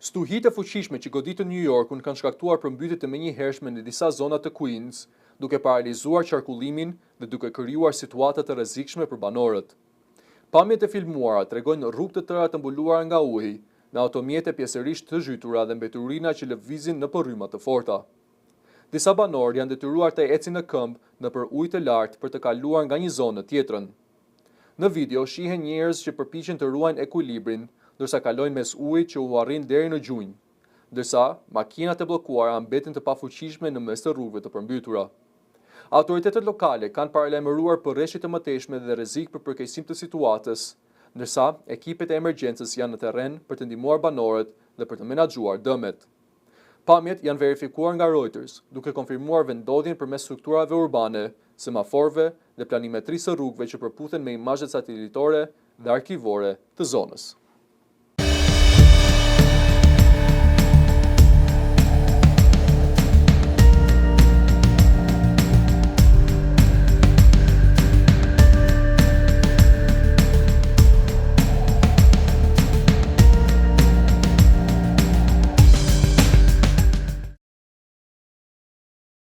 Stuhitë e fuqishme që goditën New Yorkun kanë shkaktuar përmbytje të menjëhershme në disa zona të Queens, duke paralizuar qarkullimin dhe duke krijuar situata të rrezikshme për banorët. Pamjet e filmuara tregojnë rrugë të tëra të mbuluara nga uji, me automjete pjesërisht të zhytura dhe mbeturina që lëvizin nëpër rryma të forta. Disa banorë janë detyruar të ecin në këmbë nëpër ujë të lartë për të kaluar nga një zonë në tjetrën. Në video shihen njerëz që përpiqen të ruajnë ekuilibrin, ndërsa kalojnë mes ujit që u arrin deri në gjunjë, ndërsa makinat e bllokuara mbetin të pafuqishme në mes të rrugëve të përmbytura. Autoritetet lokale kanë paralajmëruar për rreshje të mëtejshme dhe rrezik për përkeqësim të situatës, ndërsa ekipet e emergjencës janë në terren për të ndihmuar banorët dhe për të menaxhuar dëmet. Pamjet janë verifikuar nga Reuters, duke konfirmuar vendodhjen përmes strukturave urbane, semaforëve dhe planimetrisë së rrugëve që përputhen me imazhet satelitore dhe arkivore të zonës.